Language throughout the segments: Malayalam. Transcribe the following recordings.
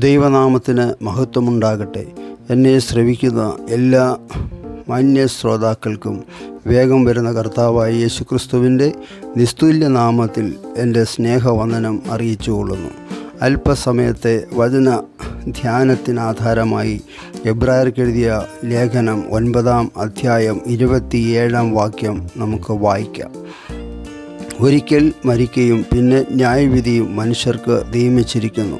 ദൈവനാമത്തിന് മഹത്വമുണ്ടാകട്ടെ. എന്നെ ശ്രവിക്കുന്ന എല്ലാ മാന്യ ശ്രോതാക്കൾക്കും വേഗം വരുന്ന കർത്താവായ യേശുക്രിസ്തുവിൻ്റെ നിസ്തുല്യ നാമത്തിൽ എൻ്റെ സ്നേഹവന്ദനം അറിയിച്ചുകൊള്ളുന്നു. അല്പസമയത്തെ വചന ധ്യാനത്തിനാധാരമായി എബ്രായർക്കെഴുതിയ ലേഖനം 9-ാം അധ്യായം 27-ാം വാക്യം നമുക്ക് വായിക്കാം. ഒരിക്കൽ മരിക്കുകയും പിന്നെ ന്യായവിധിയും മനുഷ്യർക്ക് നിയമിച്ചിരിക്കുന്നു.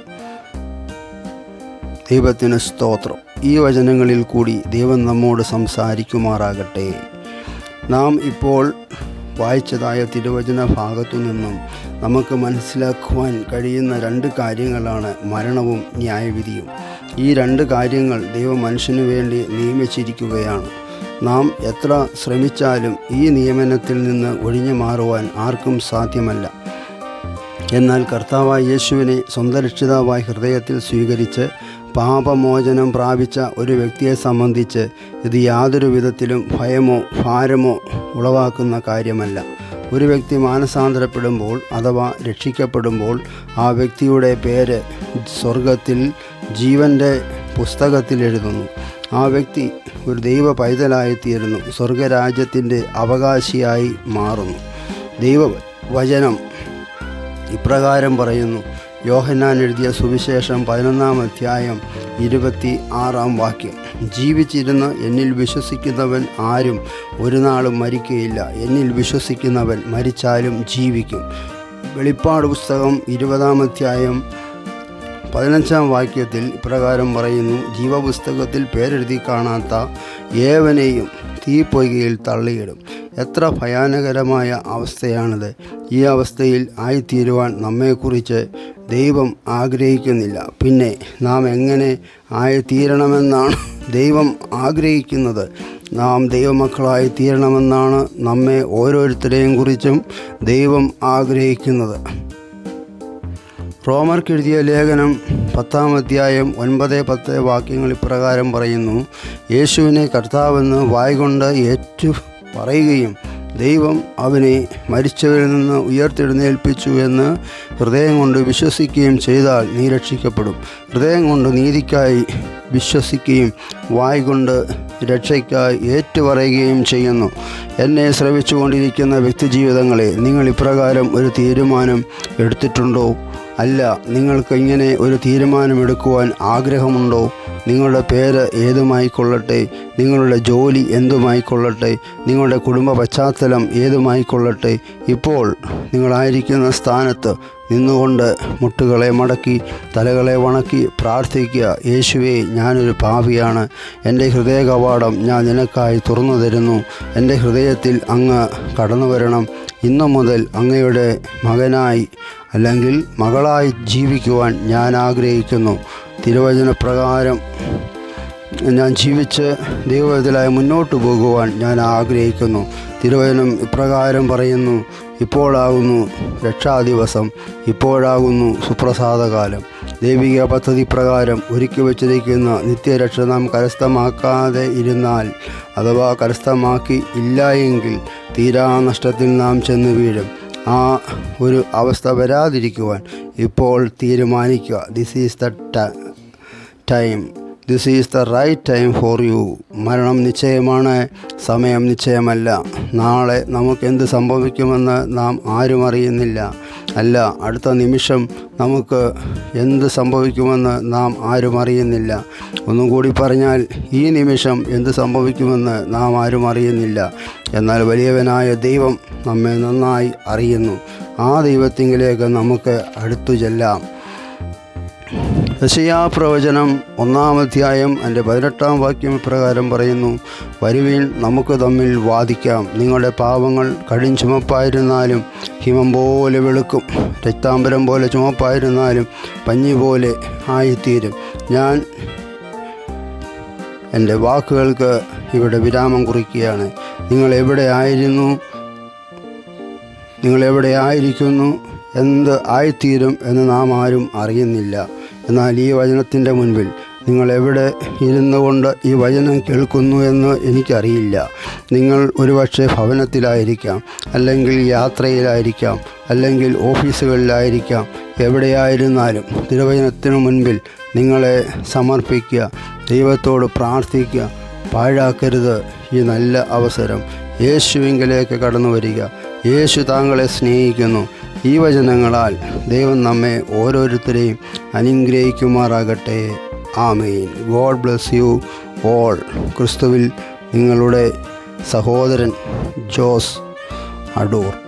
ദൈവത്തിന് സ്തോത്രം. ഈ വചനങ്ങളിൽ കൂടി ദൈവം നമ്മോട് സംസാരിക്കുമാറാകട്ടെ. നാം ഇപ്പോൾ വായിച്ചതായ തിരുവചന ഭാഗത്തു നിന്നും നമുക്ക് മനസ്സിലാക്കുവാൻ കഴിയുന്ന 2 കാര്യങ്ങളാണ് മരണവും ന്യായവിധിയും. ഈ 2 കാര്യങ്ങൾ ദൈവം മനുഷ്യനു വേണ്ടി നിയമിച്ചിരിക്കുകയാണ്. നാം എത്ര ശ്രമിച്ചാലും ഈ നിയമനത്തിൽ നിന്ന് ഒഴിഞ്ഞു മാറുവാൻ ആർക്കും സാധ്യമല്ല. എന്നാൽ കർത്താവായ യേശുവിനെ സ്വന്തം രക്ഷിതാവായി ഹൃദയത്തിൽ സ്വീകരിച്ച് പാപമോചനം പ്രാപിച്ച ഒരു വ്യക്തിയെ സംബന്ധിച്ച് ഇത് യാതൊരു വിധത്തിലും ഭയമോ ഭാരമോ ഉളവാക്കുന്ന കാര്യമല്ല. ഒരു വ്യക്തി മാനസാന്തരപ്പെടുമ്പോൾ അഥവാ രക്ഷിക്കപ്പെടുമ്പോൾ ആ വ്യക്തിയുടെ പേര് സ്വർഗത്തിൽ ജീവൻ്റെ പുസ്തകത്തിൽ എഴുതുന്നു. ആ വ്യക്തി ഒരു ദൈവ പൈതലായിത്തീരുന്നു, സ്വർഗരാജ്യത്തിൻ്റെ അവകാശിയായി മാറുന്നു. ദൈവവചനം ഇപ്രകാരം പറയുന്നു. യോഹന്നാൻ എഴുതിയ സുവിശേഷം 11-ാം അധ്യായം 26-ാം വാക്യം. ജീവിച്ചിരുന്ന് എന്നിൽ വിശ്വസിക്കുന്നവൻ ആരും ഒരു നാളും മരിക്കുകയില്ല. എന്നിൽ വിശ്വസിക്കുന്നവൻ മരിച്ചാലും ജീവിക്കും. വെളിപ്പാട് പുസ്തകം 20-ാം അധ്യായം 15-ാം വാക്യത്തിൽ ഇപ്രകാരം പറയുന്നു. ജീവപുസ്തകത്തിൽ പേരെഴുതി കാണാത്ത ഏവനെയും തീപ്പൊയ്കയിൽ തള്ളിയിടും. എത്ര ഭയാനകരമായ അവസ്ഥയാണിത്. ഈ അവസ്ഥയിൽ ആയിത്തീരുവാൻ നമ്മെക്കുറിച്ച് ദൈവം ആഗ്രഹിക്കുന്നില്ല. പിന്നെ നാം എങ്ങനെ ആയിത്തീരണമെന്നാണ് ദൈവം ആഗ്രഹിക്കുന്നത്? നാം ദൈവമക്കളായി തീരണമെന്നാണ് നമ്മെ ഓരോരുത്തരെയും കുറിച്ചും ദൈവം ആഗ്രഹിക്കുന്നത്. റോമർക്കെഴുതിയ ലേഖനം 10-ാം അധ്യായം 9-10 വാക്യങ്ങൾ ഇപ്രകാരം പറയുന്നു. യേശുവിനെ കർത്താവെന്ന് വായ്കൊണ്ട് ഏറ്റു പറയുകയും ദൈവം അവനെ മരിച്ചവരിൽ നിന്ന് ഉയർത്തെഴുന്നേൽപ്പിച്ചു എന്ന് ഹൃദയം കൊണ്ട് വിശ്വസിക്കുകയും ചെയ്താൽ നീ രക്ഷിക്കപ്പെടും. ഹൃദയം കൊണ്ട് നീതിക്കായി വിശ്വസിക്കുകയും വായ്കൊണ്ട് രക്ഷയ്ക്കായി ഏറ്റുപറയുകയും ചെയ്യുന്നു. എന്നെ ശ്രവിച്ചുകൊണ്ടിരിക്കുന്ന വ്യക്തിജീവിതങ്ങളെ, നിങ്ങൾ ഇപ്രകാരം ഒരു തീരുമാനം എടുത്തിട്ടുണ്ടോ? അല്ല, നിങ്ങൾക്ക് ഇങ്ങനെ ഒരു തീരുമാനമെടുക്കുവാൻ ആഗ്രഹമുണ്ടോ? നിങ്ങളുടെ പേര് ഏതുമായിക്കൊള്ളട്ടെ, നിങ്ങളുടെ ജോലി എന്തുമായിക്കൊള്ളട്ടെ, നിങ്ങളുടെ കുടുംബ പശ്ചാത്തലം ഏതുമായിക്കൊള്ളട്ടെ, ഇപ്പോൾ നിങ്ങളായിരിക്കുന്ന സ്ഥാനത്ത് നിന്നുകൊണ്ട് മുട്ടുകളെ മടക്കി തലകളെ വണക്കി പ്രാർത്ഥിക്കുക. യേശുവേ, ഞാനൊരു പാപിയാണ്. എൻ്റെ ഹൃദയ കവാടം ഞാൻ നിനക്കായി തുറന്നു തരുന്നു. എൻ്റെ ഹൃദയത്തിൽ അങ്ങ് കടന്നു വരണം. ഇന്നു മുതൽ അങ്ങയുടെ മകനായി അല്ലെങ്കിൽ മകളായി ജീവിക്കുവാൻ ഞാൻ ആഗ്രഹിക്കുന്നു. തിരുവചന പ്രകാരം ഞാൻ ജീവിച്ച് ദൈവത്തിലായി മുന്നോട്ട് പോകുവാൻ ഞാൻ ആഗ്രഹിക്കുന്നു. തിരുവചനം ഇപ്രകാരം പറയുന്നു. ഇപ്പോഴാകുന്നു രക്ഷാദിവസം, ഇപ്പോഴാകുന്നു സുപ്രസാദകാലം. ദൈവിക പദ്ധതി പ്രകാരം ഒരുക്കി വച്ചിരിക്കുന്ന നിത്യരക്ഷ നാം കരസ്ഥമാക്കാതെ ഇരുന്നാൽ അഥവാ കരസ്ഥമാക്കി ഇല്ല എങ്കിൽ തീരാനഷ്ടത്തിൽ നാം ചെന്ന് വീഴും. ആ ഒരു അവസ്ഥ വരാതിരിക്കുവാൻ ഇപ്പോൾ തീരുമാനിക്കുക. This is the time. This is the right time for you. മരണം നിശ്ചയമാണ്, സമയം നിശ്ചയമല്ല. നാളെ നമുക്കെന്ത് സംഭവിക്കുമെന്ന് നാം ആരും അറിയുന്നില്ല. അല്ല, അടുത്ത നിമിഷം നമുക്ക് എന്ത് സംഭവിക്കുമെന്ന് നാം ആരും അറിയുന്നില്ല. ഒന്നും കൂടി പറഞ്ഞാൽ, ഈ നിമിഷം എന്ത് സംഭവിക്കുമെന്ന് നാം ആരും അറിയുന്നില്ല. എന്നാൽ വലിയവനായ ദൈവം നമ്മെ നന്നായി അറിയുന്നു. ആ ദൈവത്തിങ്കിലേക്ക് നമുക്ക് അടുത്തു ചെല്ലാം. യെശയ്യാ പ്രവചനം 1-ാം അധ്യായം അതിൻ്റെ 18-ാം വാക്യം ഇപ്രകാരം പറയുന്നു. വരുവിൻ, നമുക്ക് തമ്മിൽ വാദിക്കാം. നിങ്ങളുടെ പാവങ്ങൾ കടും ചുമപ്പായിരുന്നാലും ഹിമം പോലെ വെളുക്കും, രക്താംബരം പോലെ ചുമപ്പായിരുന്നാലും പഞ്ഞി പോലെ ആയിത്തീരും. ഞാൻ എൻ്റെ വാക്കുകൾക്ക് ഇവിടെ വിരാമം കുറിക്കുകയാണ്. നിങ്ങൾ എവിടെ ആയിരിക്കുന്നു, എന്ത് ആയിത്തീരും എന്ന് നാം ആരും അറിയുന്നില്ല. എന്നാൽ ഈ വചനത്തിൻ്റെ മുൻപിൽ നിങ്ങൾ എവിടെ ഇരുന്നു കൊണ്ട് ഈ വചനം കേൾക്കുന്നു എന്ന് എനിക്കറിയില്ല. നിങ്ങൾ ഒരുപക്ഷെ ഭവനത്തിലായിരിക്കാം, അല്ലെങ്കിൽ യാത്രയിലായിരിക്കാം, അല്ലെങ്കിൽ ഓഫീസുകളിലായിരിക്കാം. എവിടെയായിരുന്നാലും തിരുവചനത്തിനു മുൻപിൽ നിങ്ങളെ സമർപ്പിക്കുക, ദൈവത്തോട് പ്രാർത്ഥിക്കുക. പാഴാക്കരുത് ഈ നല്ല അവസരം. യേശുവിങ്കിലേക്ക് കടന്നു വരിക. യേശു താങ്കളെ സ്നേഹിക്കുന്നു. ഈ വചനങ്ങളാൽ ദൈവം നമ്മെ ഓരോരുത്തരെയും അനുഗ്രഹിക്കുമാറാകട്ടെ. Amen. God bless you all. ക്രിസ്തുവിൽ നിങ്ങളുടെ സഹോദരൻ ജോസ് അടൂർ.